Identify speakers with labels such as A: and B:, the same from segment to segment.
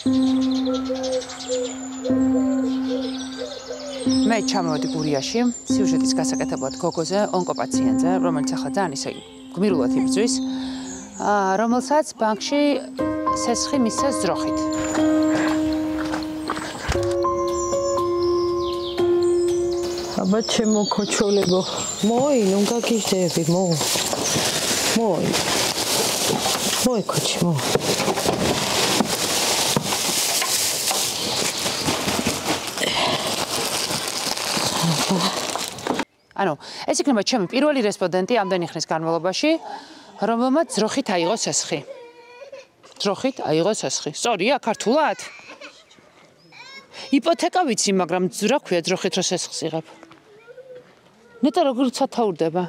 A: მე ჩამოვედი გურიაში სიუჟეტის გასაკეთებლად გოგოზე, ონკოპაციენტზე, რომელიც ახლა ძალიან ისე გმირულად იბრძვის, რომელსაც ბანკში სესხი მისცეს ძროხით.
B: აბა ჩემო ქოჩოლებო, მოი, ნუ გაგიჟდები, მოი. მოი ქოჩი, მოი.
A: ანუ, ეს იქნება ჩემი პირველი რესპონდენტი ამდენი ხნის განმავლობაში, რომელმაც ძროხით აიღო სესხი. ძროხით აიღო სესხი. სწორია, ქართულად? იპოთეკა ვიცი, მაგრამ რა ქვია ძროხით რო სესხს იღებ? ნეტა როგორ სათაურდება?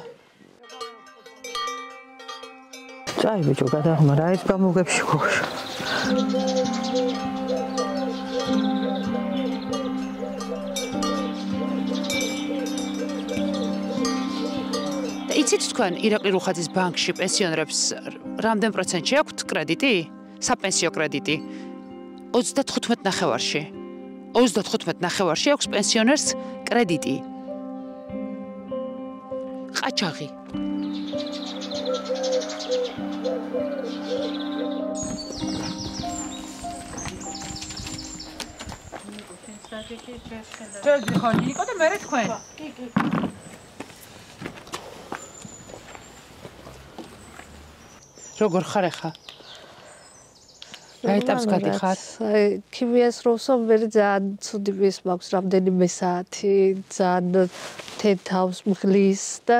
B: წაი ბიჭო, გადაღმა რა ის გამოგებში გოშ.
A: იცით თქვენ ირაკლი რუხაძის ბანკში პენსიონერებს რამდენ პროცენტში აქვთ კრედიტი? საპენსიო კრედიტი? 35.9%-ში. 35.9%-ში აქვს პენსიონერს კრედიტი. ყაჩაღი. ჯერ ხარ ნიკო და მე თქვენ. კი. როგორ ხარ ახლა? რა ეტაპს გადიხარ?
B: ქიმიას როსო მე ძალიან ცუდი ვის მაქვს რამდენიმე საათი, ძალიან თეთავს მღლის და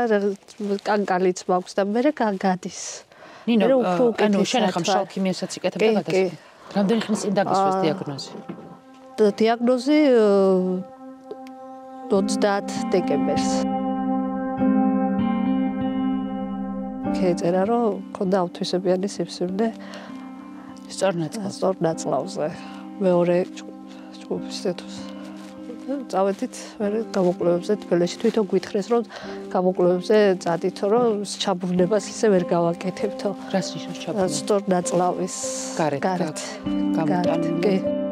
B: კანკალიც მაქვს და მე გადის.
A: ნინო, ანუ შენ ახლა მშრალ ქიმიასაც იკეთებ და გადასწრებ. რამდენი ხნის წინ დაგისვეს დიაგნოზი?
B: დიაგნოზი 30 დეკემბერს. ეწერა რომ ქონდა ავთვისებიანი სიფსივნე
A: სწორ
B: ნაწლავზე. მეორე ჯგუფის თეთრს. წავედით მე გამოკვლევებზე თბილისში თვითონ გვითხრეს რომ გამოკვლევებზე წადითო რომ ჩაბრუნებას ისე ვერ გავაკეთებთო.
A: რას ნიშნავს ჩაბრუნება?
B: სწორ ნაწლავის გარეთ.
A: გამოტანილი.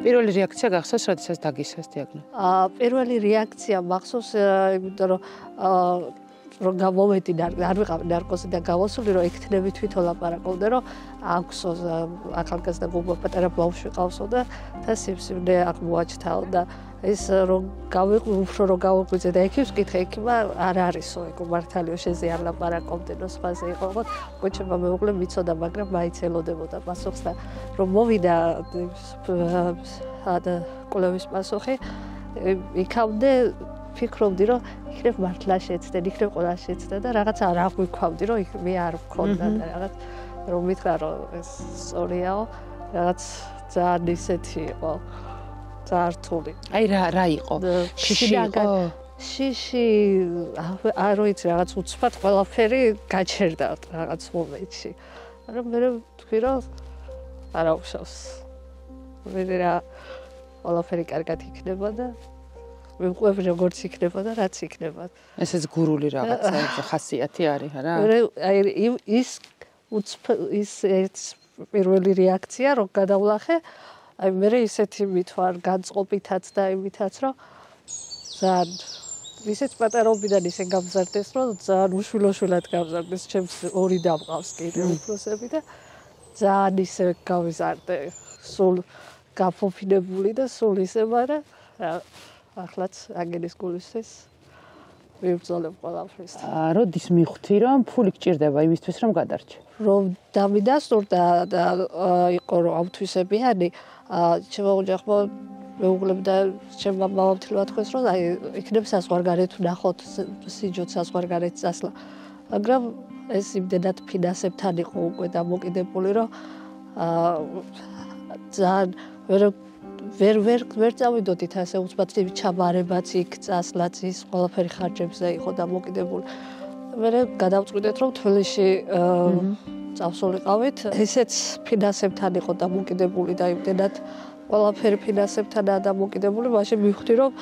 A: პირველი რეაქცია გახსოვს, როდესაც დაგისვეს დიაგნოზი?
B: პირველი რეაქცია მახსოვს, იმიტომ რომ გამოვედი არ ვიყავ ნარკოზი და გავასული რომ ექთნები თვითონ ლაპარაკობდნენ რომ აქვს ახალგაზრდა გოგო პატარა ბავშვი ყავსო და სიფსივნე აღმოაჩთაო და ეს რომ უფრო რომ გავაგვიძე და ექიმს ვკითხე, ექიმა არ არისო, ეგ მართალიო შეზე არ ლაპარაკობდნო, სხვაზე იყო, ხო? კოჩება მეუღლე მიცოდა, მაგრამ მაინც ელოდებოდა პასუხს და რომ მოვიდა კვლევის პასუხი, იქამდე ფიქრობდი რომ იქნებ მართლა შეცდენ, იქნებ ყველა შეცდენ და რაღაცა არ აღვიქვამდი რომ მე არ ვქონდა და რაღაც რომ მითხრა რომ ეს სწორიაო, რაღაც ძალიან ისეთი იყო. ძართული.
A: აი რა იყო? შიში იყო?
B: შიში არ ვიცი რაღაც უცბად ყველაფერი გაჩერდა რაღაც მომენტში. მაგრამ მე ვთქვი რომ არა უშავს. მე რა ყველაფერი კარგად იქნება და ვიმყოფები როგორც იქნება და რაც იქნება.
A: ესეც გურული რაღაცა ხასიათი არის რა?
B: აი ის პირველი რეაქცია რომ გადავლახე აი მე ისეთი მithwar განწყობითაც და იმითაც რომ ძალიან ისეთ პატარობიდან ისე გამზარდეს რომ ძალიან უშვილო-შვილად გამზარდეს ჩემს ორი დამყავს კიდე უფროსები და ძალიან ისე გავიზარდე სულ გაფოფინებული და სულ ისე მაგრამ ახლაც აგენის გულისთვის ვიბრძოლებ ყველაფერს.
A: როდის მიხვდი რომ ფული გჭირდება იმისთვის რომ გადარჩე?
B: რომ დამიდასტურდა და იყო რომ ავთვისებიანი ჩემო ოჯახმა მეუღლემ და ჩემმა მამამ თვითონ თქვეს რომ აი იქნებ საზღვარგარეთ ვნახოთ სიჯოთ საზღვარგარეთ წასვლა. მაგრამ ეს იმდენად ფინანსებთან იყო უკვე დამოკიდებული რომ ძალიან ვერ წავიდოდით ასე უცბად ჩაბარებაც იქ წასვლაც ის ყველაფერი ხარჯებზე იყო დამოკიდებული. მე გადავწყვიტეთ რომ თბილისში წავსულიყავით. ესეც ფინანსებთან იყო დამოკიდებული და იმდენად ყველაფერი ფინანსებთანაა დამოკიდებული, მაშინ მივხვდი რომ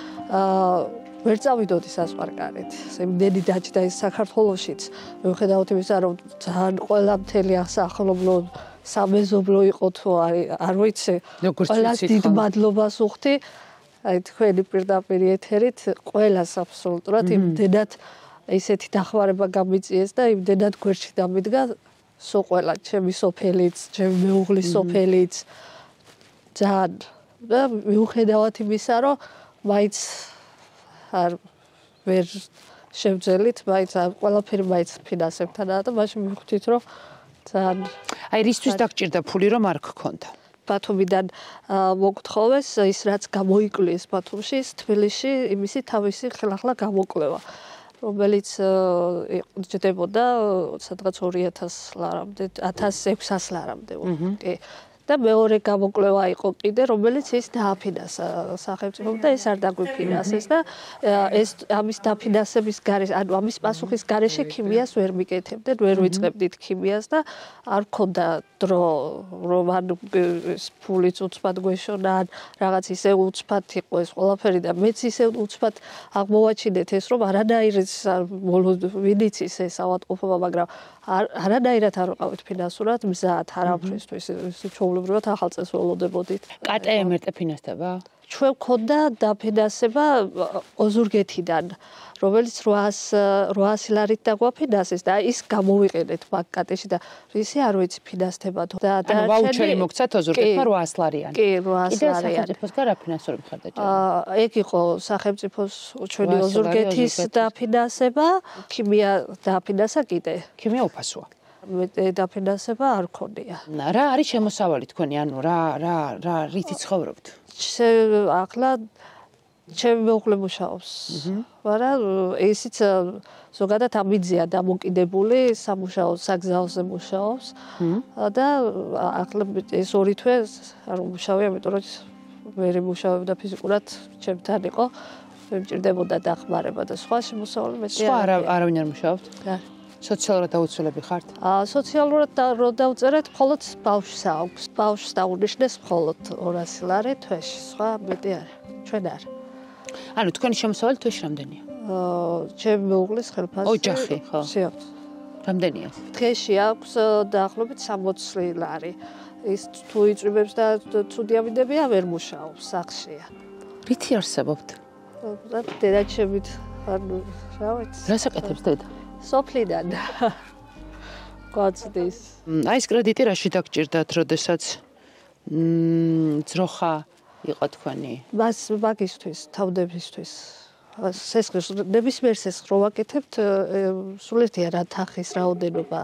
B: ვერ წავიდოდი საზღვარგარეთ. იმდენი დაჭდა ის საქართველოშიც. მიუხედავად იმისა, რომ ძალიან ყველა მთელი ახსახლობლო სამეზობლო იყო თუ არ ვიცი. ყველას დიდ მადლობას უხდი. აი თქვენი პირდაპირ ეთერით ყველას აბსოლუტურად იმდენად ისეთი დახმარება გამიწიეს და იმდენად გვერდში დამიდგა სულ ყველა, ჩემი სოფელიც, ჩემი მეუღლის სოფელიც. ძალიან და მიუხედავად იმისა, რომ მაინც არ ვერ შევძელით, მაინც ყველაფერი მაინც ფინანსებთანაა და მაშინ მივხვდით, რომ ძალიან
A: აი რისთვის დაგჭირდა ფული, რომ არ გქონდა?
B: ბათუმიდან მოგთხოვეს ის რაც გამოიკვლიეს ბათუმში, თბილისში იმისი თავისი ხელახლა გამოკვლევა, რომელიც ჯდებოდა სადღაც 2000 ლარამდე, 1600 ლარამდე. კი. და მეორე გამოკვლევა იყო კიდე, რომელიც ის დააფინანსა სახელმწიფომ და ეს არ დაგვიფინანსეს და ეს ამის დაფინანსების გარეშე, ანუ ამის პასუხის გარეშე ქიმიას ვერ მიკეთებდნენ, ვერ ვიწყებდით ქიმიას და არ მქონდა დრო, რომ ანუ ფულიც უცბად გვეშონან, რაღაც ისე უცბად იყო ეს ყველაფერი და მეც ისე უცბად აღმოვაჩინეთ ეს, რომ არანაირად ვინიცის ეს ავადმყოფობა, მაგრამ არანაირად არ ვიყავით ფინანსურად მზად არაფრისთვის, ჩვეულებრივად ახალ წელს ველოდებოდით.
A: კატემ ერთ ფინანსდება?
B: ჩვენ გქონდა დაფინანსება ოზურგეთიდან, რომელიც 800 ლარით დაგვაფინანსეს და ის გამოვიყენეთ ბანკატეში და ისე არ ვიცი ფინანსდება და
A: ანუ ვაუჩერი მოგცათ ოზურგეთმა 800 ლარიანი.
B: კი, 800 ლარიანი.
A: სახელმწიფოსგან რა ფინანსური მხარდაჭერა?
B: ეგ იყო სახელმწიფოს ჩვენი ოზურგეთის დაფინანსება, ქიმია დაფინანსა კიდე.
A: ქიმია უფასოა.
B: დაფინანსება არ ქონია.
A: რა არის შემოსავალი თქვენი, ანუ რა რითი ცხოვრობთ?
B: ახლა ჩემი მეუღლე მუშაობს. მაგრამ ისიც ზოგადად ამიძია დამოკიდებული სამუშაო საგზაოზე მუშაობს და ახლა ეს ორი თვე არ მუშავია, იმიტომ რომ ვერ მუშაობდა ფიზიკურად, ჩემთან იყო, მჭირდებოდა დახმარება და სხვა შემოსავალი მეტი
A: სხვა არავინ არ მუშაობთ? სოციალურად დაუცველები ხართ?
B: სოციალურად რო დავწერეთ, მხოლოდ ბავშვს აქვს. ბავშვს დაუნიშნეს მხოლოდ 200 ლარი თვეში, სხვა მეტი არ. ჩვენ არ.
A: ანუ თქვენი შემოსავალი თვეში რამდენია?
B: ჩემი მეუღლის ხელფასი.
A: ოჯახი, ხო. რამდენია?
B: დღეში აქვს დაახლოებით 60 ლარი. ის თუ იწვიმებს და თუ დიაბეტებია ვერ მუშაობს, სახლშია.
A: რითი არსებობთ?
B: დედაჩემით, ანუ რა ვიცი.
A: რას აკეთებს დედა?
B: სოფლიდან. გვაწვდის.
A: აი ეს კრედიტი რაში დაგჭირდათ, როდესაც ძროხა იყო თქვენი?
B: მაგისთვის, თავდებისთვის. სესხლს, ნებისმიერ სესხლს რო ვაკეთებთ, სულეთია რა თანხის რაოდენობა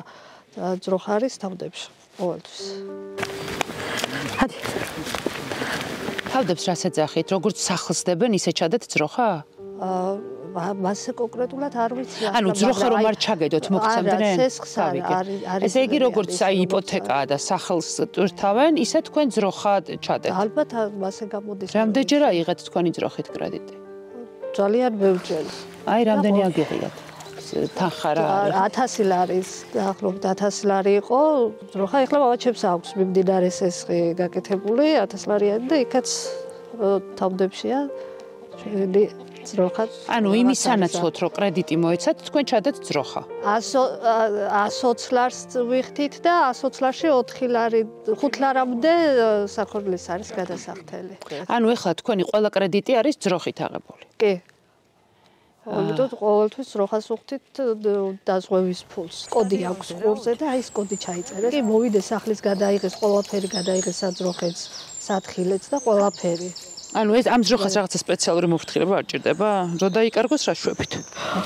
B: ძროხა არის თავდებში ყოველთვის.
A: თავდებს რას ეძახით? როგორც სახლს დებენ, ისე ჩადეთ ძროხა?
B: მასე კონკრეტულად არ ვიცი.
A: ანუ ძროხა რომ არ ჩაგედოთ მოგცემდნენ?
B: არის.
A: ესე იგი როგორც აი იპოთეკაა და სახლს ტვირთავენ, ისე თქვენ ძროხა ჩადეთ.
B: ალბათ მასე გამოდის.
A: რამდენჯერ აიღეთ თქვენი ძროხით კრედიტი?
B: ძალიან ბევრჯერ.
A: აი რამდენი აგიღიათ? თანხა რა არის?
B: 1000 ლარის, დაახლოებით 1000 ლარი იყო. ძროხა ეხლა მამაჩემს აქვს მიმდინარე სესხი გაკეთებული 1000 ლარიანი და იქაც თავდებშია ჩვენი ძროხა.
A: ანუ იმის სანაცვლოდ რომ კრედიტი მოეცათ, თქვენ ჩადეთ ძროხა.
B: 120 ლარს ვიხდით და 120 ლარში 4 ლარი, 5 ლარამდე საქონლის არის გადასახდელი.
A: ანუ ეხლა თქვენი ყველა კრედიტი არის ძროხით აღებული.
B: კი. ამიტომ ყოველთვის ძროხას ვხდით დაზღვევის ფულს. კოდი აქვს ყურზე და აი ეს კოდი ჩაიწერეს. კი, მოვიდე სახლის გადაიღეს, ყველაფერი გადაიღეს საძროხეც, სათხილეც და ყველაფერი.
A: ანუ ეს ამ ძროხას რაღაცა სპეციალური მოფრთხილება არ ჭირდება? რო დაიკარგოს რა შვებით?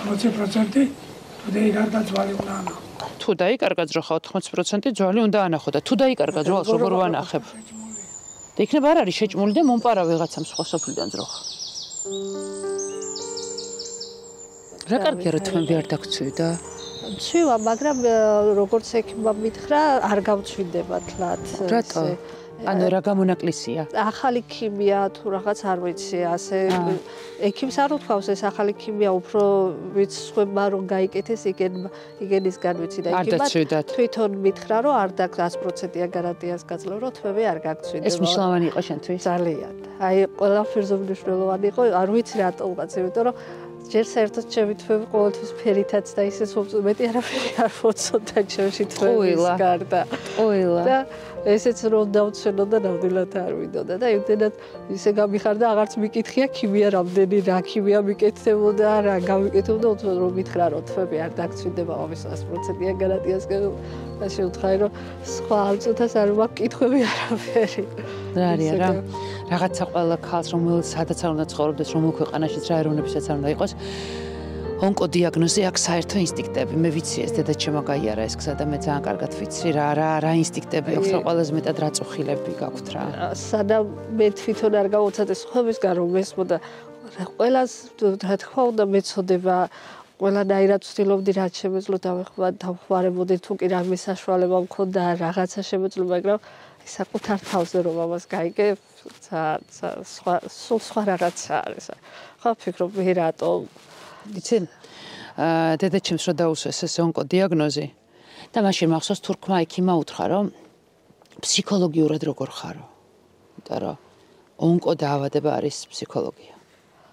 C: 80% თუ დაიკარგა ძვალი უნდა ანახო.
A: თუ დაიკარგა ძროხა 80% ძვალი უნდა ანახო და თუ დაიკარგა ძვალს როგორ ვანახებ? და იქნება არ არის შეჭმული და მომპარა ვიღაცამ სხვა სოფლიდან ძროხა. რა კარგია რომ თქვენ ვერ დაგცვიდა?
B: ცვივა, მაგრამ როგორც ექიმმა მითხრა, არ გავცვინდება თლად.
A: რატო? ანუ რა გამონაკლისია?
B: ახალი ქიმია თუ რაღაც არ ვიცი, ასე ექიმს არ უთქვავს ეს ახალი ქიმია, უფრო ვიცხვება რომ გაიკეთეს იგენისგან ვიცი და ექიმად თვითონ მითხრა რომ არ დაქვს 100%-იან გარანტიას გაძლევ რომ თვები არ გაგცვიდება.
A: ეს მნიშვნელოვანი იყო შენთვის?
B: ძალიან. აი ყველაფერზე მნიშვნელოვანი იყო, არ ვიცი რატომღაც, იმიტომ რომ ჯერ საერთოდ ჩემი თვები ყოველთვის ფერითაც და ისე მეტი არაფერი არ მოცოდა ჩემში თვების გარდა. ყოილა. და ესეც რომ დავცვენოდა ნამდვილად არ ვიდოდა და იმდენად ისე გამიხარდა აღარც მიკითხია ქიმია რამდენი რა ქიმია მიკეთებოდა რა გამიკეთებოდა უცბად რომ მითხრა რომ თვები არ დაგცვიდება ამის 100%-იან გარანტიას და შევთხარი რომ სხვა ალწუთას არ მაქვს კითხვები არაფერი.
A: რა არის რა? რაღაცა ყველა ქალს რომელიც სადაც არ უნდა ცხოვრობდეს, რომელ ქვეყანაშიც რა ეროვნებისაც არ უნდა იყოს. ონკოდიაგნოზი აქვს საერთო ინსტინქტები. მე ვიცი ეს დედაჩემმა გაიარა ეს გზა და მე ძალიან კარგად ვიცი რა ინსტინქტები აქვს, რა ყველაზე მეტად რა წუხილები გაქვთ რა.
B: სანამ მე თვითონ არ გავუცადე სხვებისგან რომ მესმოდა ყველას რა თქმა უნდა მეწოდება ყველანაირად ვცდილობდი რაც შემეძლო დავხმარებოდი თუ კი რამე საშუალება მქონდა რაღაცა შემეძლო მაგრამ საკუთარ თავზე რომ ამას გაიგებ სხვა რაღაცა არის. ხო ფიქრობ მე რატომ
A: იცი დედაჩემს რო დაუსვეს ეს ონკოდიაგნოზი და მაშინ მახსოვს თურქმა ექიმმა უთხრა რომ ფსიქოლოგიურად როგორ ხარო? იმიტომ რომ ონკოდაავადება არის ფსიქოლოგია.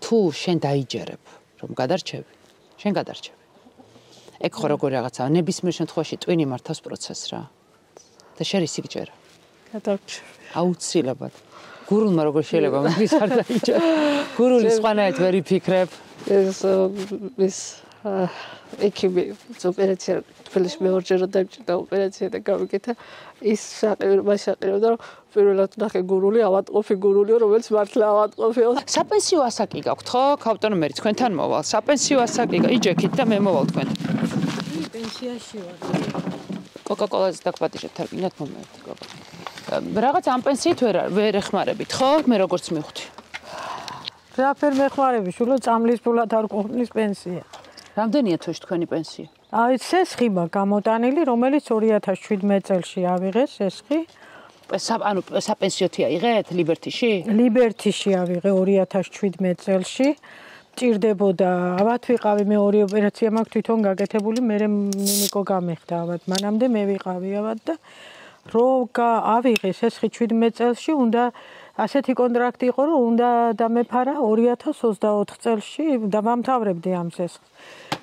A: თუ შენ დაიჯერებ რომ გადარჩები, შენ გადარჩები. ეგ ხო როგორ რაღაცაა, ნებისმიერ შემთხვევაში ტვინი მართავს პროცესს რა. და შენ ისიგჯერა.
B: გადარჩები.
A: აუცილებლად. გურულმა როგორ შეიძლება მაგის არ დაიჯერა. გურული სხვანაირად ვერ იფიქრებ.
B: ეს ექიმი ოპერაცია თბილისში მეორჯერად დამჭირდა ოპერაცია და გავიკეთა ის საყირო რომ პირველად ნახე გურული ავატყოფი გურულიო რომელიც მართლა ავატყოფიო.
A: საპენსიო ასაკი გაქვთ ხო? ქავტონომერი თქვენთან მოვალ. საპენსიო ასაკი იჯექით და მე მოვალ თქვენ.
B: პენსიაში ვარ.
A: კოკა-კოლაზე დაგპატიჟებთ არ გინდათ მომეერთი გოგო. რაღაც ამ პენსიით ვერ ეხმარებით ხო? მე როგორც მივხვდი.
D: რაფერ მეხმარები შულო წამლის ფულად არ ყოფნის პენსია.
A: რამდენია თოში თქვენი პენსია?
D: აი სესხიმა გამოტანილი, რომელიც 2017 წელს ავიღეს სესხი.
A: ანუ საპენსიოთი აიღეთ ლიბერტიში?
D: ლიბერტიში ავიღე 2017 წელში. ჭირდებოდა, ალბათ ვიყავი მე ორი ოპერაცია მაქვს თვითონ გაკეთებული, მე ნინიკო გამეხდა ალბათ. მანამდე მე ვიყავი ალბათ და რო ავიღე სესხი 17 წელში უნდა ასეთი კონტრაქტი იყო, რომ უნდა დამეფარა 2024 წელში და ვამთავრებდი ამ სესხს.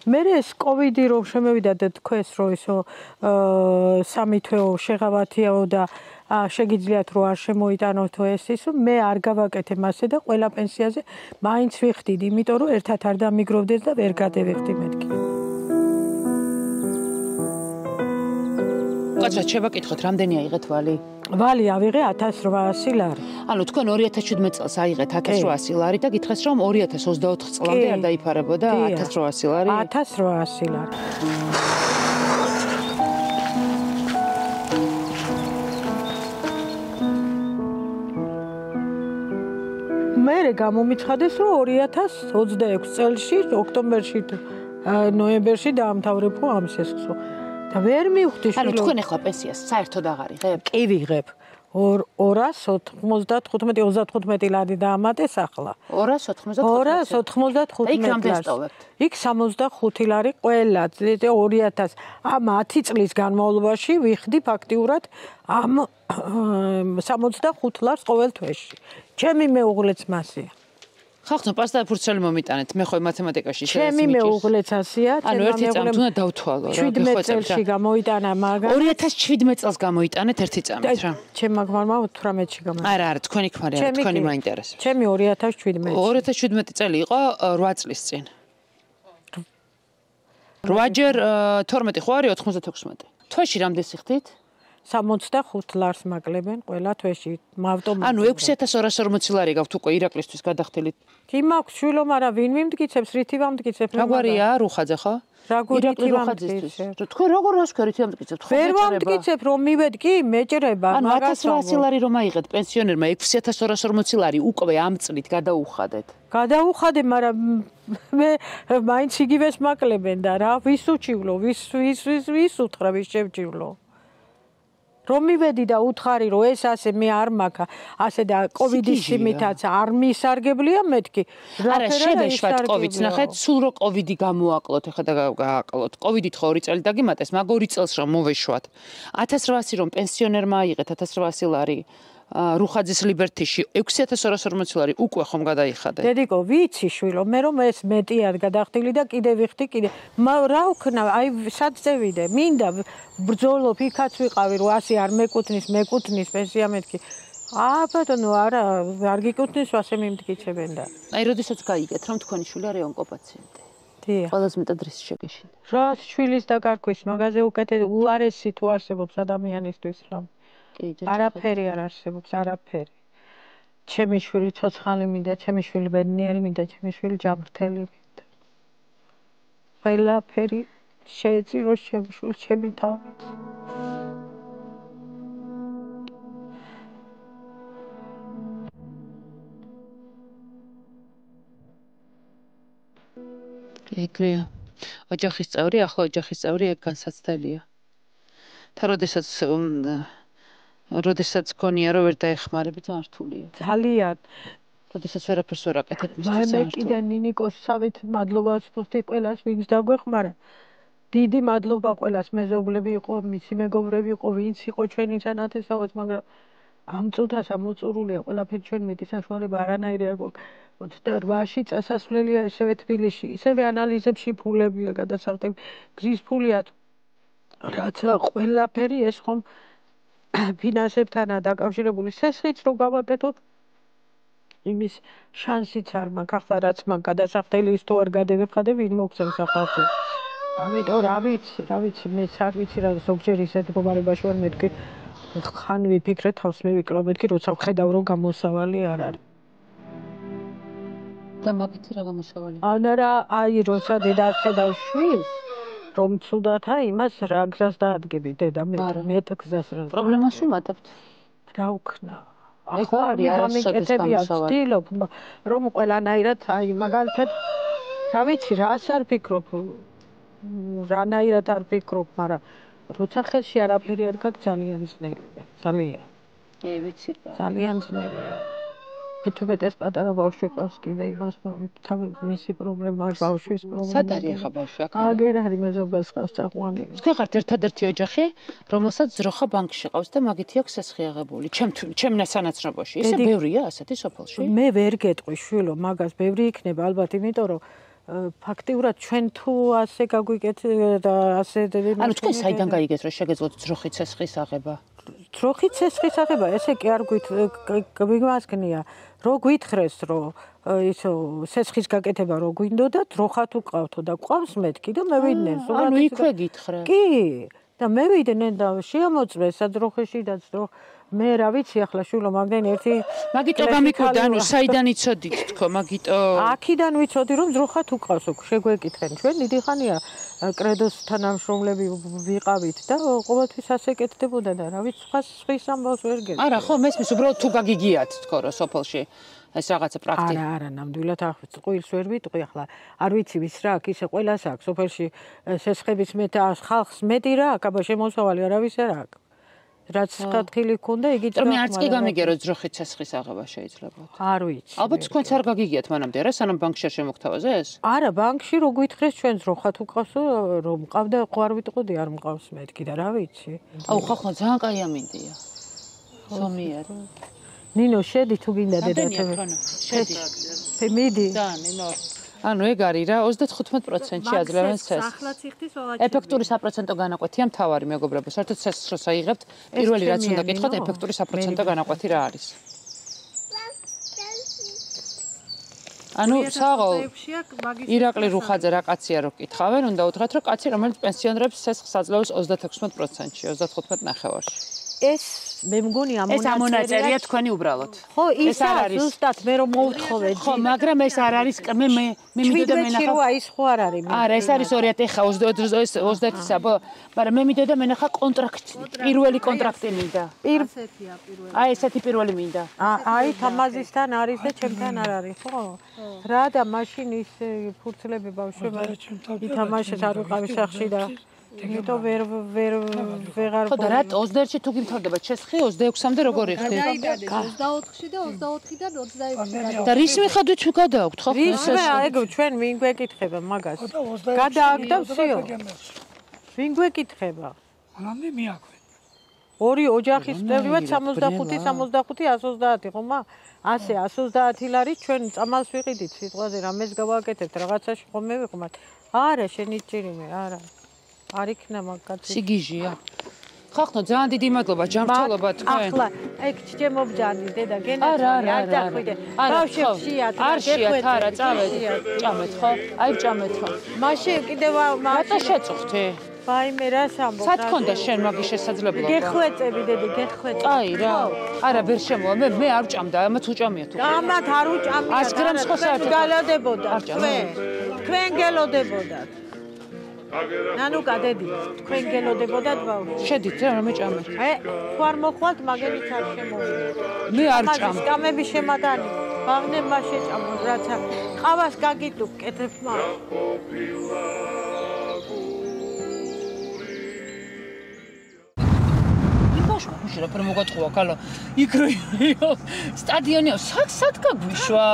D: მე ეს კოვიდი რომ შემევიდა და თქვეს რომ ისო 3 თვეო შეღავათიაო და შეგიძლიათ რომ არ შემოიტანოთო ეს ისო მე არ გავაკეთე მასე და ყველა პენსიაზე მაინც ვიხდიდი, იმიტომ რომ ერთად არ დამიგროვდეს და ვერ გადევიხდი მეთქი.
A: კაცო, შევაკითხოთ, რამდენი აიღეთ ვალი?
D: ვალი ავიღე 1800 ლარი.
A: ანუ თქვენ 2017 წელს აიღეთ 1800 ლარი და გითხრეს რომ 2024 წლამდე არ დაიფარებოდა 1800 ლარი?
D: 1800 ლარი. მე გამომიცხადეს რომ 2026 წელში ოქტომბერში ნოემბერში დაამთავრებო ამ სესხსო. და ვერ მივხვდი
A: ანუ თქვენ ახლა პენსიას საერთოდ აღარ იღებთ?
D: კი ვიღებ. 295 ლარი დაამატეს ახლა. 295
A: იქ რამდენ სტოვებთ?
D: იქ 65 ლარი ყველა წლის 2000 ამ 10 წლის განმავლობაში ვიხდი ფაქტიურად ამ 65 ლარს ყოველ თვეში. ჩემი მეუღლეც მასია.
A: ხახტო პასტა ფურცელი მომიტანეთ. მე ხო მათემატიკაში
D: ჩემი მეუღლეც ასია.
A: ანუ ერთი წამით უნდა დავთვალო რა.
D: 17 წელში გამოიტანა მაგას.
A: 2017 წელს გამოიტანეთ ერთი წამით რა.
D: ჩემმა ქმარმა 18-ში გამოიტანა.
A: არა, თქვენი ქმარი არა, თქვენი მაინტერესებს.
D: ჩემი 2017.
A: 2017 წელი იყო 8 წლის წინ. 8-ჯერ 12 ხო არის 96. თვეში რამდენ სიხდით?
D: 65 ლარს მაკლებენ ყველა თვეში.
A: ანუ 6240 ლარი გაქვთ უკვე ირაკლისთვის გადახდილი.
D: კი მაქვს შვილო, მაგრამ ვინ მიმდგიცებს, რითი ვამდგიცებ?
A: რა გვარია რუხაძე ხო?
D: ირაკლი რუხაძისთვის.
A: თქვენ როგორ ასქერით ამდგიცებთ?
D: ვერ ვამდგიცებ რომ მივედგი, მეჭრება,
A: მაგას 1800 ლარი რომ აიღეთ პენსიონერმა 6240 ლარი უკვე ამ წლით გადაუხადეთ.
D: გადაუხადე, მაგრამ მე მაინც იგივეს მაკლებენ და რა ვის უჩივლო, ვის უთხრა, ვის შევჭივლო. რომ მივედი და უთხარი რომ ეს ასე მე არ მაქვს ასე და კოვიდის სიმითაც არ მისარგებლია მეთქი
A: არა შევეშვათ კოვიდს ნახეთ სულ რო კოვიდი გამოაკლოთ ეხლა და გააკლოთ კოვიდით ხო 2 წელი დაგიმატეს მაგ 2 წელს რომ მოვეშვათ 1800 რომ პენსიონერმა აიღეთ 1800 ლარი რუხაძის ლიბერტიში 6240 ლარი უკვე ხომ გადაიხადე.
D: დედიკო, ვიცი შვილო, მე რომ ეს მეტიად გადახდილი და კიდე ვიხდი კიდე. რა ვქნა, აი სად წევიდე? მინდა ბრძოლობ, იქაც ვიყავი, რომ ასე არ მეკუთნის პენსია მეთქი. ბატონო, არა, არ გიკუთნის, ასე მიმდგიცებენ და.
A: აი, როდესაც გაიგეთ, რომ თქვენი შვილი არის ონკოპაციენტი.
D: დიახ.
A: ყველაზე მეტად რის შეგეშინდა.
D: რა შვილის დაკარგვის მაგაზე უკეთე უარესი თუ არსებობს ადამიანისთვის რა. არაფერი არ არსებობს, არაფერი. ჩემი შვილი ცოცხალი მინდა, ჩემი შვილი ბედნიერი მინდა, ჩემი შვილი ჯანმრთელი მინდა. ყველაფერი შეეწირო ჩემი შვილს, ჩემი თავით.
A: ეგრეა. ოჯახის წევრი, ახლა ოჯახის წევრი ეგ განსაცდელია. და როდესაც გქონია რომ ვერ დაეხმარებით მართულია.
D: ძალიან.
A: როდესაც ვერაფერს ვერ აკეთებ
D: მე კიდე ნინიკოს სამით მადლობა ვსწრაფი ყველას ვინც დაგვეხმარა. დიდი მადლობა ყველას მეზობლები იყო, მისი მეგობრები იყო, ვინც იყო ჩვენი თანათესავეც, მაგრამ ამ წუთას ამოწურულია ყველაფერი ჩვენ მეტი საშუალება არანაირი არ გვაქვს. 28-ში წასასვლელია ესევე თბილისში, ისევე ანალიზებში ფულებია გადასახდები, გზის ფულია. რაც ყველაფერი ეს ხომ ფინანსებთანაა დაკავშირებული. სესხიც რო გავაკეთოთ იმის შანსიც არ მაქვს, ახლა რაც მაქვს გადასახდელი ის თუ არ გადავიხადე, ვინ მოგცემს ახალს. ამიტომ რა ვიცი, მე არ ვიცი რა ზოგჯერ ისეთ მდგომარეობაში ვარ მეთქი ხან ვიფიქრე თავს მე ვიკლა მეთქი როცა ვხედავ რომ გამოსავალი არ არის.
A: და მაგითი რა გამოსავალი?
D: არა, აი როცა დედა ხედავ შვილს რომ ცუდათა იმას რა გზას დაადგები დედა მე გზას რა
A: პრობლემას ვიმატებთ
D: რა ვქნა ახლა ამიკეთებია ვცდილობ რომ ყველანაირად აი მაგალითად რა ვიცი რას არ ფიქრობ რანაირად არ ფიქრობ მაგრამ როცა ხელში არაფერი არ გაქვს ძალიან ძნელია ძალიან
A: ვიცი
D: ძალიან ძნელია თუმეტეს პატარა ბავშვი ყავს კიდე იმას მისი პრობლემა ბავშვის პრობლემა.
A: სად არის ახლა ბავშვი აქ?
D: აგერ არის მეზობელს ყავს წაყვანი.
A: თქვენ ხართ ერთადერთი ოჯახი, რომელსაც ძროხა ბანკში ყავს და მაგითი აქვს სესხი აღებული. ჩემ სანაცნობოში. ისე ბევრია ასეთი სოფელში?
D: მე ვერ გეტყვი შვილო, მაგას ბევრი იქნება ალბათ, იმიტომ რომ ფაქტიურად ჩვენ თუ ასე გაგვიგეთ და ასე
A: ანუ თქვენ საიდან გაიგეთ რომ შეგეძლოთ ძროხით სესხის აღება?
D: ძროხით სესხის აღება, ესე კი არ გვიმასგნია. რო გვითხრეს რომ ისო სესხის გაკეთება რო გვინდოდა ძროხა თუ ყავთო და ყავს მეთქი და მე ვიდნენ
A: ანუ იქვე გითხრე
D: კი და მე ვიდნენ და შეამოწმეს საძროხეში და მე რა ვიცი ახლა შვილო მაგდენ ერთი
A: მაგიტო გამიკვირდა ანუ საიდან იცოდით თქო მაგიტო
D: აქიდან ვიცოდი რომ ძროხა თუ ყავს შეგვეკითხენ ჩვენ დიდი ხანია კრედოს თანამშრომლები ვიყავით და ყოველთვის ასე კეთდებოდა და რა ვიცი სხვის ამბავს ვერ გეტყვი
A: არა ხო მესმის უბრალოდ თუ გაგიგიათ თქო რომ სოფელში ეს რაღაცა პრაქტიკა
D: არა ნამდვილად აღწყვილს ვერ ვიტყვი ახლა არ ვიცი ვის რა აქ ისე ყველას აქვს სოფელში სესხების მეტ ხალხს მეტი რა აქ აბა შემოსავალი არავის არ აქვს რაც ხათქილი ქონდა იგი
A: მე არც კი გამიგერო ძროხით სესხის აღება შეიძლება
D: არ ვიცი
A: ალბათ თქვენც არ გაგიგიათ მანამდე არა სანამ ბანკში არ შემოგთავაზე ეს
D: არა ბანკში რო გვითხრეს ჩვენ ძროხა თუ ყავსო რომ მყავდა ხო არ ვიტყოდი არ მყავს მეთქი და რა ვიცი
A: აუ ხო ძალიან კაი ამინდია ზომიერი
D: ნინო შედი თუ გინდა დედა
A: შედი
D: მიდი
A: და ნინო ანუ ეგ არის რა 35%-ში აძლევენ სესხს. ეფექტური საპროცენტო განაკვეთია მთავარი მეგობრებო. საერთოდ სესხს როცა იღებთ, პირველი რაც უნდა გითხოთ, ეფექტური საპროცენტო განაკვეთი რა არის. ანუ საღოლ ირაკლი რუხაძე რა კაცია რო კითხავენ, უნდა უთხრათ რომ კაცი რომელიც პენსიონერებს სესხს აძლევს 36%-ში, 35.9-ში.
D: ეს მე მგონი
A: ამონაწერია თქვენი უბრალოდ.
D: ხო, ის არის ზუსტად მე რომ მოვთხოვე.
A: ხო, მაგრამ ეს არ არის მე მიდოდა მენახა.
D: რა ის ხო არ არის.
A: არა, ეს არის 2000 ხა 29-ისა, მაგრამ მე მიდოდა მენახა კონტრაქტი. პირველი კონტრაქტი მინდა.
D: ასეთია პირველი.
A: აი, ესეთი პირველი მინდა.
D: აი, თამაზისთან არის და ჩემთან არ არის, ხო? რა და მაშინ ის ფურცლები ბავშვებმა ითამაშეს არ ვიყავი სახში და იმიტომ ვეღარ
A: ხო და რა 21-ში თუ გიმთავრდება ჩესხი 26-მდე როგორ იხდი?
B: გადაიბადეს 24-ში და 24-დან 26-ში.
A: და რის მიხედვით თუ გადააქვთ ხო?
D: ეგ ჩვენ ვინ გვეკითხება მაგას? გადააგდავსიო? ვინ გვეკითხება?
C: მანამდე მიაქვე.
D: ორი ოჯახის წევრივად 65-130 ხომა? ასე 130 ლარი ჩვენ წამალს ვიყიდით სიტყვაზე რამეს გავაკეთებთ რაღაცაში ხომ მევიღმართ. არა შენი ჭირიმე არა. არ იქნა მაგაც.
A: სიგიჟია. ხახნო ძალიან დიდი მადლობა ჯანმრთელობა თქვენ.
D: ახლა ეგ ჩემობჯანის დედა გენაცვალე არ დახვიდე. ბავშვებშიათ
A: არ შეათ არა ჭამეთ ხო? აი ჭამეთ ხო?
D: მაშინ კიდევ
A: რატო შეწუხდი?
D: ვაიმე რა სამბო.
A: სად ქონდა შენ მაგის შესაძლებლობა?
D: გეხვეწები დედა გეხვეწები.
A: აი რა. არა ვერ შემოვა მე არ ჭამდა ამათ უჭამია თუ.
D: ამათ არ უჭამია.
A: 100 გრამს ხო საერთოდ
D: გალოდებოდა თქვენ გელოდებოდათ. ნანუკა დედი თქვენ გელოდებოდათ ბავშვი.
A: შედით რა მეჭამეთ.
D: თუ არ მოხვალთ მაგენიც არ შემოვიდა.
A: მე არ ჭამ.
D: სკამები შემატანი. ბაღნებმა შეჭამოთ რაც ყავას გაგიტუ კეთებს მაგრამ.
A: შენ რა მოგაწყვა კალო იქრიო სტადიონი სად გაგვიშვა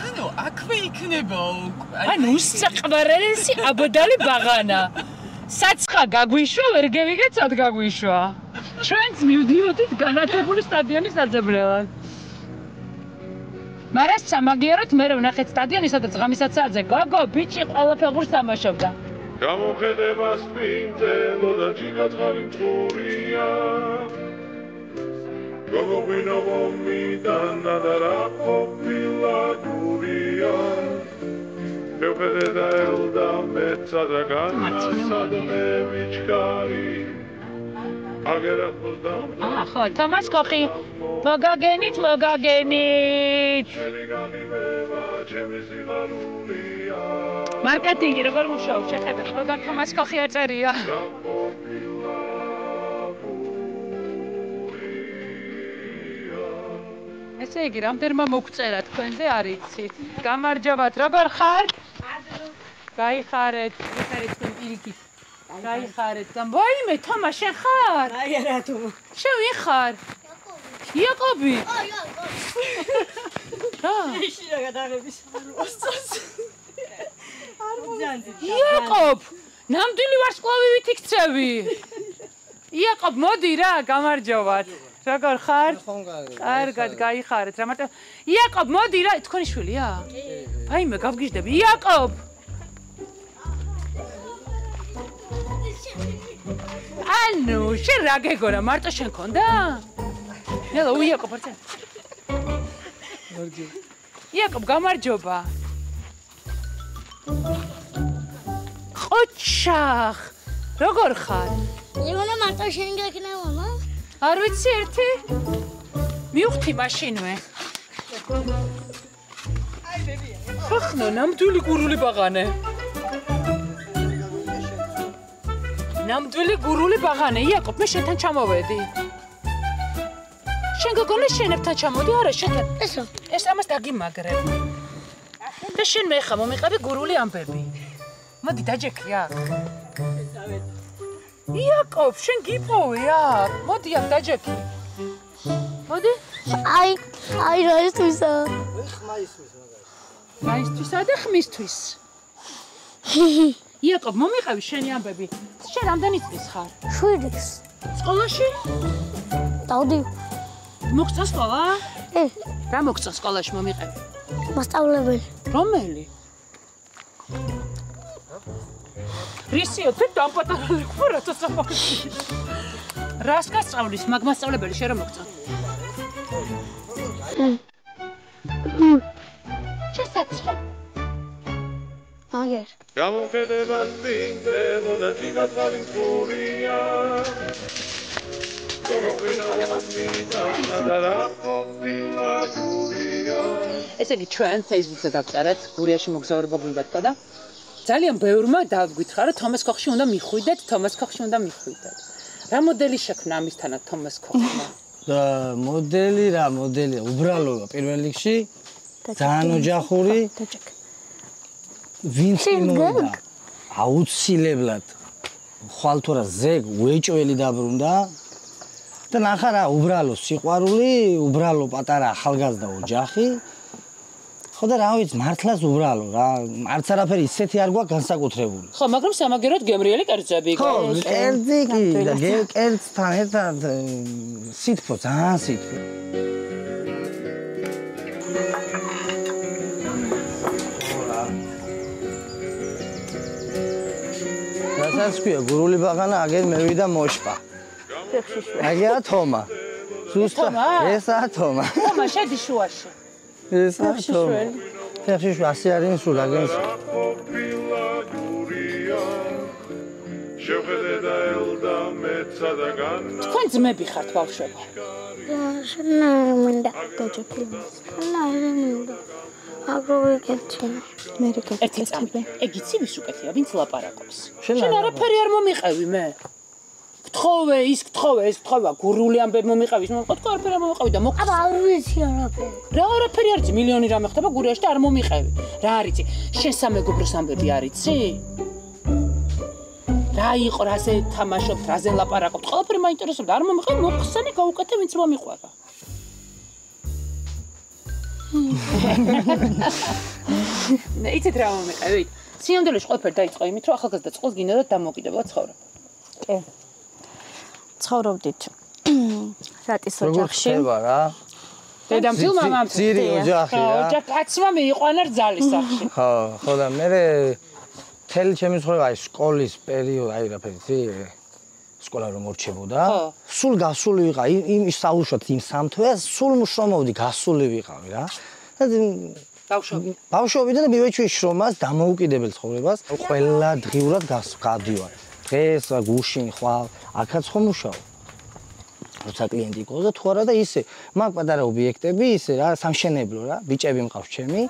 E: ანუ აქვე იქნება უკვე
A: ანუ საყვარელესი აბადალი ბაღანა საცხა გაგვიშვა ვერ გევიგეთ სად გაგვიშვა ჩვენც მივდიოდით განათებული სტადიონის აძებრელად მაგრამ სამაგიეროდ მე ვნახეთ სტადიონი სადაც ღამისათ საათზე გოგო ბიჭი ყველაფერს თამაშობდა
F: გამოხედება სპინძელო და ჭიგაწყალი მწურია Gogovino vomitana da rapopila guria Eu da elda mezza da ganza da mevichkari Agerat buzdam
A: ხო თამას კოხი მოგაგენით
F: Cheligani meva chemisi garulia
A: მარკეტინგი როგორ მუშაობს შეხედეთ როგორ თამას კოხი ეწერია ესე იგი, რამდენმა მოგწერა თქვენზე არ იცით. გამარჯობათ, როგორ ხართ? გაიხარეთ. გაიხარეთ თქვენ პირიქით. გაიხარეთ. ვაიმე, თომა, შენ ხარ?
D: აი რა თუ.
A: შენ ვინ ხარ? იაკობი. რა?
D: ეში რა გადაღების მოსწონს. არ მოგზანდი.
A: იაკობ, ნამდვილი ვარსკვლავივით იქცევი. იაკობ, მოდი რა, გამარჯობათ. როგორ ხარ? კარგად გაიხარეთ რა მარტო იაკობ მოდი რა თქვენი შვილია? ვაიმე გავგიჟდები იაკობ ანუ შენ რა გეგონა მარტო შენ ქონდა? ნელა უიაკობ არც იაკობ გამარჯობა ყოჩახ როგორ ხარ?
G: იგონა მარტო შენ გეკნა მამა?
A: არ ვიცი ერთი მივხვდი მაშინვე აი ბებია ხახნო ნამდვილი გურული ბაღანე ნამდვილი გურული ბაღანე იაკობ მე შენთან ჩამოვედი შენ გოგონა შენებთან ჩამოდი არა შენთან ეს ამას დაგიმაგრებ და შენ მე ხა მომიყავი გურული ამბები მოდი დაჯექი აქ იაკობ, შენ გიპოვე აქ. მოდი აქ დაჯექი. მოდი.
G: აი რა ისთვისა?
E: ხმაისთვის მაგარი.
A: მაისთვისა და ხმისთვის. იაკობ, მომიყავი შენი ამბები. შენ რამდენი წლის ხარ?
G: 7-ის.
A: სკოლაში?
G: დავდი.
A: მოგწონს სკოლა? რა მოგწონს სკოლაში მომიყავი?
G: მასწავლებელი.
A: რომელი? რისიო თუ დამპატარებული ხო რათა საფაში რას გასწავლის მაგ მასწავლებელი შენ რომ მოგწონ შესაძლოა
G: აგერ
F: გამოხედება სპინძელო და ჭიგაწყალი მწურია Gogovino vomitana da rapopila guria
A: ესე იგი ჩვენ Facebook-ზე დავწერეთ გურიაში მოგზაურობა გვინდა თქვა და ძალიან ბევრმა დაგვითხარა რომ თომას კოხში უნდა მიხვიდეთ, თომას კოხში უნდა მიხვიდეთ. რა მოდელი შექმნა ამისთანაც თომას კოხმა?
E: და მოდელი უბრალოა პირველ რიგში ძალიან ოჯახური. ვინც იმოდა აუცილებლად ხვალთურა ზეგ უეჭველი დაბრუნდა და ნახა რა უბრალო სიყვარული, უბრალო პატარა ახალგაზრდა ოჯახი. ხო და რა ვიცი, მართლაც უბრალო რა, არც არაფერი ისეთი არ გვაქვს განსაკუთრებული.
A: ხო, მაგრამ სამაგეროდ გემრიელი კერძები
E: ხო, კერძი კი და კერძთან ერთად სითბო, ძალიან სითბო. რასაც ქვია, გურული ბაღანა, აგერ მევიდა მოშპა. აგია თომა. ზუსტად ესაა თომა.
A: თომა შედი შუაში.
E: ესაა თომა. ფეხშიშველი ასე არის სულ აგენს.
F: შეხედე და ელდა მეცა და განა.
A: თქვენ ძმები ხართ ბავშვები?
G: შენ არ მინდა გაჭიქები. შენ არ მინდა. აგროვიკეთე. მე
A: რეკეთებ. ეგ იცი ვის უკეთია, ვინც ლაპარაკობს. შენ არაფერი არ მომიყევი მე. გთხოვე, ის გთხოვე, ეს გთხოვა, გურული ამბები მომიყევი, ის მომყვა, თქვა არაფერი არ მომიყევი და მოკ.
G: აბა არ ვიცი არაფერი.
A: რა არაფერი არ იცი, მილიონი რამე ხდება გურიაში და არ მომიყევი. რა არ იცი? შენ სამეგობროს ამბები არ იცი? რა იყო, რაზე თამაშობთ, რაზე ლაპარაკობთ, ყველაფერი მაინტერესებდა, არ მომიყევი, მოხსენე, გაუკეთე, ვინც მომიყვარა. იცით რა მომიყევით? სინამდვილეში ყველაფერი დაიწყო იმით, რომ ახალგაზრდა წყვილს გინდა და დამოუკიდებლად ცხოვრობ.
H: კი. ცხოვრობდით რატის ოჯახში.
E: როგორ ხდება რა?
A: დედამთილ მამამ
E: ძირი ოჯახი რა.
A: ოჯახ კაცმა მიიყვანა რძალის სახში.
E: ხო და მე თელი ჩემი ცხოვრება აი სკოლის პერიოდი, აი რაფერი სკოლა რომ მორჩებოდა, სულ გასული ვიყავ იმ საუბრად იმ სამთვეს, სულ მშრომობდი, გასული ვიყავი რა. ბავშვობიდან მივეჩვი შრომას, დამოუკიდებელ ცხოვრებას, ყველა დღიურად გავდივარ. დღეს გუშინ ხვალ, აქაც ხომ მუშაობ. როცა კლიენტი იყო და თუ არა და ისე, მაგ პატარა ობიექტები, ისე რა, სამშენებლო რა, ბიჭები მყავს ჩემი.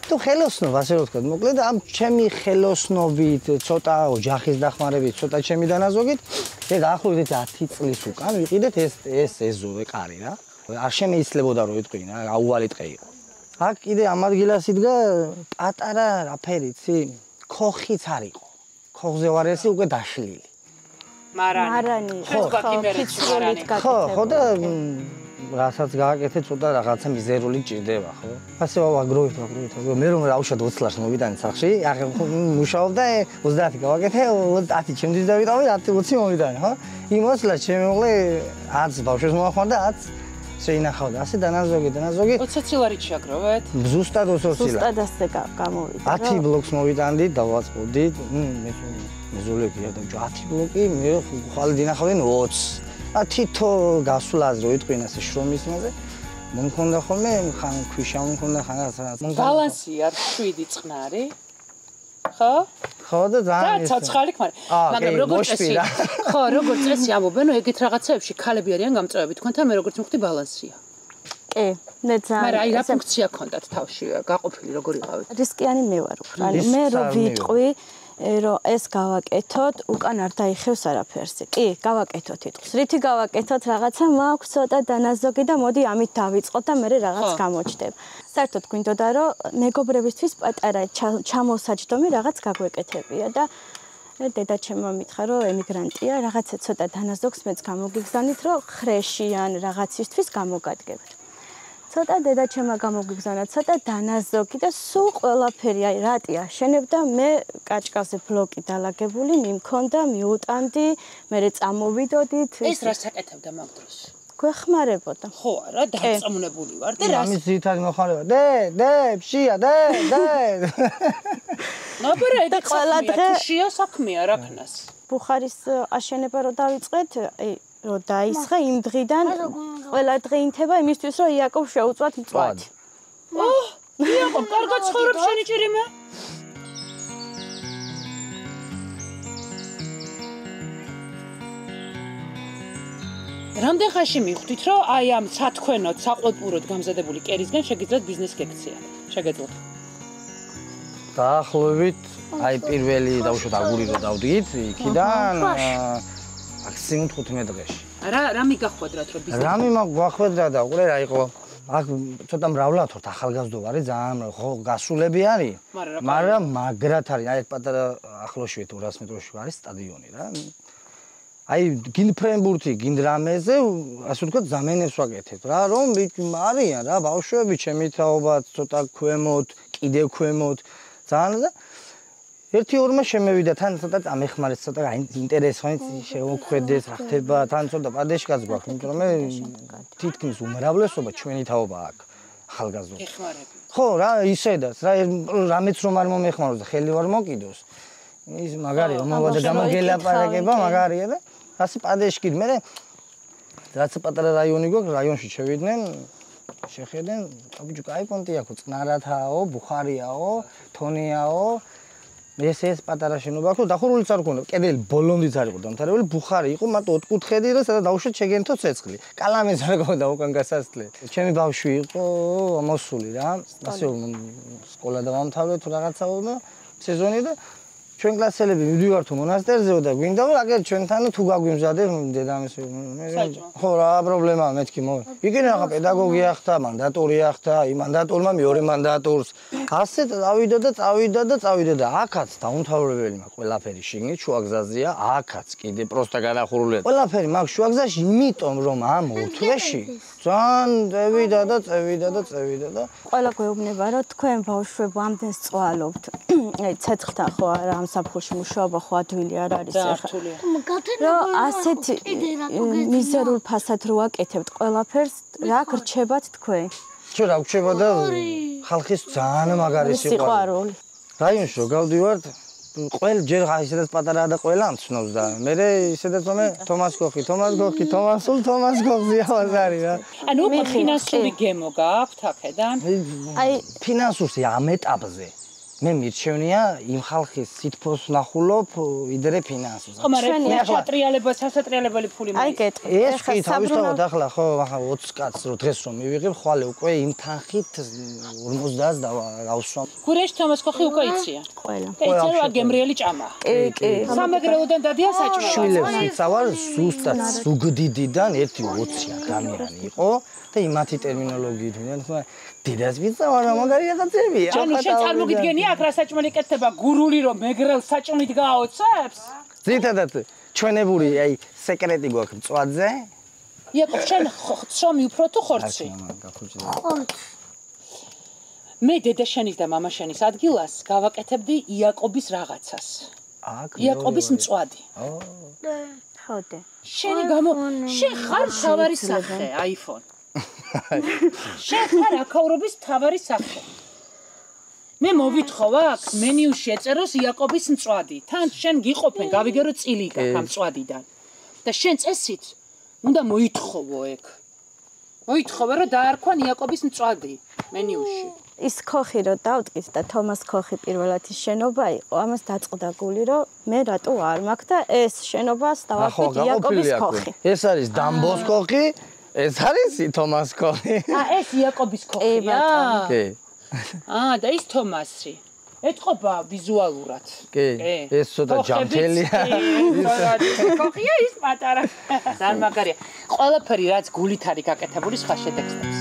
E: თუ ხელოსნობა, ასე რომ ვთქვათ, მოკლედ ამ ჩემი ხელოსნობით, ცოტა ოჯახის დახმარებით, ცოტა ჩემი დანაზოგით, ეს დაახლოებით 10 წლის უკან ვიყიდეთ ეს ეზოვე კარი რა. არ შემეიცლებოდა რომ იტყვი რა, აუვალი ტყე იყო. აქ კიდე ამ ადგილას იდგა პატარა რაფერიცი, ქოხიც არ იყო. ქოხზე ვარ ესე უკვე დაშლილი.
H: მარანი.
E: ხო და რასაც გააკეთე ცოტა რაღაცა მიზერული ჭირდება, ხო? ასე ვაგროვით. მე რომ რავშად 20 ლარს მოვიდანე სახში, ახლა მუშაობ და 30 გავაკეთე, 10 ჩემთვის დავიტოვე, 10-20 მოვიდანე, ხო? იმ 20 ლარს შემოღლე 10 ბავშვებს მოახმარდა 10 შეინახავდა. ასე დანაზოგი.
A: 20 ლარით შეაგროვეთ?
E: ზუსტად 20 ლარი.
H: ზუსტად ასე გამოვიდა.
E: 10 ბლოკს მოვიტანდით, დავაწყობდით. მეზოლეგია და 10 ბლოკი, მე ხვალ დინახავდნენ 20. თითო გასვლაზე რო იტყვინა ეს შრომის მასე მომქონდა ხოლმე ხან ქვიშა მომქონდა ხან რაღაცა
A: ბალანსი არ 7 წყნარი ხო?
E: ხო და ძალიან
A: ცოცხალი მაგრამ როგორ წესი ხო როგორ წესი ამობენო ეგეთ რაღაცეებში ქალები არიან გამწევები თქვენთან მე როგორც მივხვდი ბალანსია
H: კი მე ძალიან
A: მაგრამ აი რა ფუნქცია ქონდათ თავში გაყოფილი როგორ იყავით
H: რისკიანი მე ვარ უფრო მე რო ვიტყვი რომ ეს გავაკეთოთ, უკან არ დაიხევს არაფერს. კი, გავაკეთოთ იტყვის. რითი გავაკეთოთ რაღაცა მაქვს ცოტა დანაზოგი და მოდი ამით დავიწყოთ და მე რაღაც გამოჩნდება. საერთოდ გვინდოდა რომ მეგობრებისთვის პატარა ჩამოსაჯდომი რაღაც გაგვეკეთებია და დედა ჩემმა მითხრა რომ ემიგრანტია, რაღაცა ცოტა დანაზოგს მეც გამოგიგზავნით რომ ხრეში ან რაღაცისთვის გამოგადგებთ. ცოტა დედა ჩემმა გამოგიგზავნა, ცოტა დანაზოგი და სულ ყველაფერი, აი რატი აშენებდა, მე კაჭკაზე ბლოკი დალაგებული, მიმქონდა, მიუტანდი, მე წამოვიდოდით.
A: ეს რას აკეთებდა მაგ დროს?
H: გვეხმარებოდა.
A: ხო არა, დაწამუნებული ვარ და
E: რას? ამის ძირითადი მოხარება. დე, ფშია, დე.
A: ნაბერე, ეგ ყველა დღე ფშია საქმეა რაკნას.
H: ბუხარის აშენება რო დავიწყეთ, აი რომ დაისხა იმ დღიდან ყველა დღე ინთება იმისთვის რომ იაკობ შეუწვათ მწვადი.
A: იაკობ, კარგად ცხოვრობ შენი ჭირიმე? რამდენ ხანში მიხვდით რომ აი ამ სათქვენოდ, საყლოდპუროდ გამზადებული კერისგან შეგიძლიათ ბიზნეს გექციათ? შეგეძლოთ?
E: დაახლოებით აი პირველი დავუშვათ აგური რო დავდგით, იქიდან მაქსიმუმ 15 დღეში.
A: რა მიგახვედრათ რომ ბიზნესი?
E: რა გვახვედრა და ყურე რა იყო აქ ცოტა მრავლად ვართ, ახალგაზრდა ვარ, ძალიან ხო გასულები არის, მაგრამ მაგრად არის, აი პატარა ახლოშივე 200 მეტრში არის სტადიონი რა. აი გინ ფრენბურთი, გინ რამეზე, ასე ვთქვათ, ზამენებს ვაკეთებთ რა, რომ არიან რა, ბავშვები, ჩემი თაობა, ცოტა ქვემოთ, კიდევ ქვემოთ, ძალიან და ერთი-ორმა შემევიდა, თან ცოტა წამეხმარეს, ცოტა ინტერესი ხო შევხედეს, რა ხდება, თან ცოტა პადეშკაც გვაქვს, იმიტომ რომ თითქმის უმრავლესობა ჩვენი თაობა აქ ახალგაზრდა.
A: ეხმარები.
E: ხო, რა ისედაც, რა რამეც რომ არ მომეხმაროს და ხელი ვარ მოკიდოს. ის მაგარია, მომავალ გამოგელაპარაკება, მაგარია და ასე პადეშკი მე რაც პატარა რაიონი გვაქვს, რაიონში შევიდნენ, შეხედენ, აბიჯო, კაი პონტი აქვს, წყნარათაო, ბუხარიაო, თონიაო. ეს პატარა შენობა აქვს, დახურულიც არ ქონდა, კედელი ბოლომდეც არ იყო დამთავრებული, ბუხარი იყო, მარტო ოთხკუთხედი და სადაც დაუშვეთ შეგენთო ცეცხლი. კალამიც არ ქონდა უკან გასასწლე. ჩემი ბავშვი იყო მოსული რა, ასე სკოლა დავამთავრე თუ რაღაცაო და სეზონი და ჩვენ კლასელები მივდივართ მონასტერზე და გვინდა რომ აგერ ჩვენთან თუ გაგვიმზადე დედამის ხო რა პრობლემაა მეთქი მო იქიდან ახლა პედაგოგია ხდა მანდატორია ხდა იმ მანდატორმა მეორე მანდატორს ასე წავიდა და აქაც დაუმთავრებელი მაქვს ყველაფერი შიგნით შუაგზაზია აქაც კიდე პროსტა გადახურულია ყველაფერი მაქვს შუაგზაში იმიტომ რომ ამ უთვეში ძალიან წევიდა და
H: ყველა გვეუბნება რომ თქვენ ბავშვებო ამდენს წვალობთ აი ცეცხლთან ხო არა ამ საფხურში მუშაობა ხო ადვილი არ არის ახლა რომ ასეთ მიზერულ ფასად რო აკეთებთ ყველაფერს რა გრჩებათ თქვენ
E: ჩვენ რა გრჩება და ხალხის ძალიან მაგარი სიყვარული რაიონში რო გავდივართ ყველ ჯერ ისედაც პატარაა და ყველა ამცნობს და მე ისედაც მე თომას გოხი თომას გოხი ავაზარი რა
A: ანუ უკვე ფინანსური გემო გააქვთ აქედან
E: აი ფინანსური ამ ეტაპზე მე მირჩევნია იმ ხალხის სითბოს ნახულობ ვიდრე ფინანსურს.
A: ხო, მაგრამ სასატრიალებელი ფული მაქვს.
H: აი გეტყვი.
E: ეს კი თავისთავად ახლა ხო, ახლა 20 კაცს რო დღეს რომ მივიღებ, ხვალე უკვე იმ თანხით 50-ს დავსვამ.
A: გურიაში თომას გოხი უკვე იციან.
H: ყველა.
A: იციან რომ აგემრიელი ჭამა.
H: კი.
A: სამეგრელოდან დადიან საჭმელად.
E: შვილებს იცავარ ზუსტად ზუგდიდიდან 1-20 ადამიანი იყო და იმათი ტერმინოლოგიით ვიდან ხო დიდას ვიცავარ რა მაგარი რაღაცებია.
A: ანუ შენ წარმოგიდგენია აქ რა საჭმელი კეთდება გურული რომ მეგრელ საჭმლით გააოცებს?
E: ზითადად ჩვენებური აი სეკრეტი გვაქვს მწვადზე.
A: იაკობ შენ ცომი უფრო თუ ხორცი? მე დედა შენის და მამა შენის ადგილას გავაკეთებდი იაკობის რაღაცას. იაკობის მწვადი.
H: ხოდე.
A: შენი გამო შენ ხარ თავარი სახე iPhone. შენ ხარ აკაურობის თავარი სახე. მე მოვითხოვ აქ მენიუში ეწეროს იაკობის მწვადი. თან შენ გიყოფენ, გავიგერო წილიკა ამ მწვადიდან. და შენ წესით უნდა მოითხოვო ეგ. მოითხოვე რომ დაარქვან იაკობის მწვადი მენიუში.
H: ის ქოხი რო დავტკით და თომას ქოხი პირველად ის შენობა იყო, ამას დაწყდა გული რომ მე რატო არ მაქვს და ეს შენობას დავაკვირთ იაკობის ქოხი.
E: ეს არის დამბოს ქოხი, ეს არის თომას ქოხი.
A: ეს იაკობის ქოხია?
E: კი.
A: და ის თომასი. ეთყობა ვიზუალურად.
E: კი. ეს ცოტა ჯამთელია.
A: ქოხია ის პატარა. ძალიან მაგარია. ყველაფერი რაც გულით არის გაკეთებული სხვა შეტექსტებს.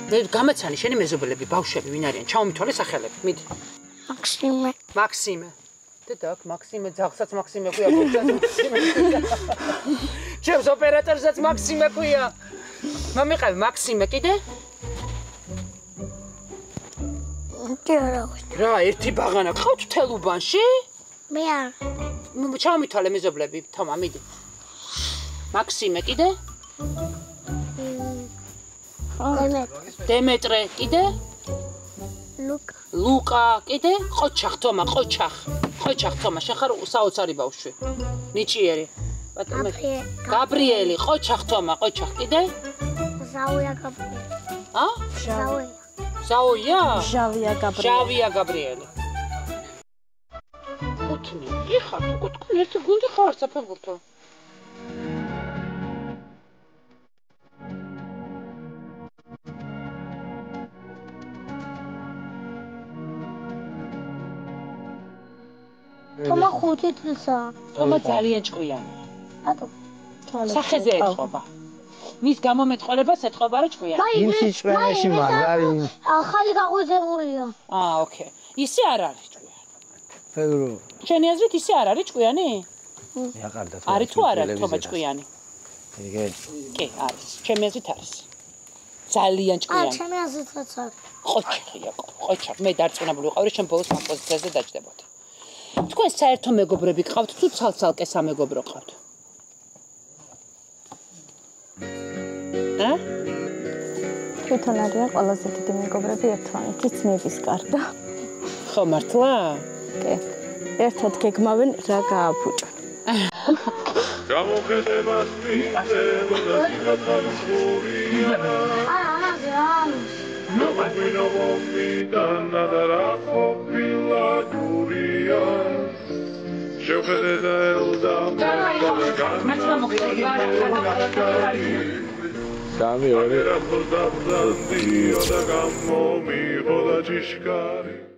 A: გამაცანი შენი მეზობლები, ბავშვები ვინ არიან? ჩაომითვალე სახელები, მიდი. მაქსიმე. დედა, მაქსიმე, ძაღლსაც მაქსიმე ქვია, ბავშვსაც მაქსიმე. ჩემს ოპერატორსაც მაქსიმე ქვია. მომიყევი მაქსიმე კიდე? რა, ერთი ბაღანა გყავთ თელუბანში?
G: მე არ.
A: ჩაომითვალე მეზობლები, თომა, მიდი. მაქსიმე კიდე? დემეტრე კიდე? ლუკა კიდე? ყოჩახ თომა, ყოჩახ თომა, შენ ხარ საოცარი ბავშვი. ნიჭიერი. გაბრიელი, ყოჩახ თომა, ყოჩახ კიდე?
G: ზაუია გაბრიელი.
A: ზაუია?
H: ჟავია
A: გაბრიელი. უთნი, იხარ, თქვენ ერთი გუნდი ხარ საფეხბურთო.
G: თომა 5 წელსაა.
A: თომა ძალიან ჭკვიანი.
G: რატო?
A: სახეზე ეთყობა. მის გამომეწყალებას ეთყობა რა ჭკვიანი.
E: იმ სიჩვენეში მაგარი.
G: ახალი გაღვიძებულია.
A: ოკეი. ისე არ არის ჭკვიანი.
E: ფედრო.
A: შენი აზრით ისე არ არის ჭკვიანი?
E: მეყარდა თუ
A: არის თუ არ არის თობა ჭკვიანი?
E: იგი.
A: კი, არის. ჩემი აზრით არის. ძალიან ჭკვიანი.
G: ჩემი აზრითაც არის.
A: ყოჩხია, ყოჩა, მე დარწმუნებული ვიყავი, შენ ბოლოს ამ პოზიციაზე დაჯდებოდი. თქვენ საერთო მეგობრები გყავთ თუ ცალ-ცალკე სამეგობრო ყავთ?
H: თვითონ არიან ყველაზე დიდი მეგობრები ერთმანეთის ძმების კარდა.
A: ხო მართლა?
H: კი. ერთად გეგმავენ რა გააფუჭონ.
F: გამოხედებას მიწევდა სინათლის ხურია. შევხედე ელდა სამი ორი და გამომიღო და ჭიშკარი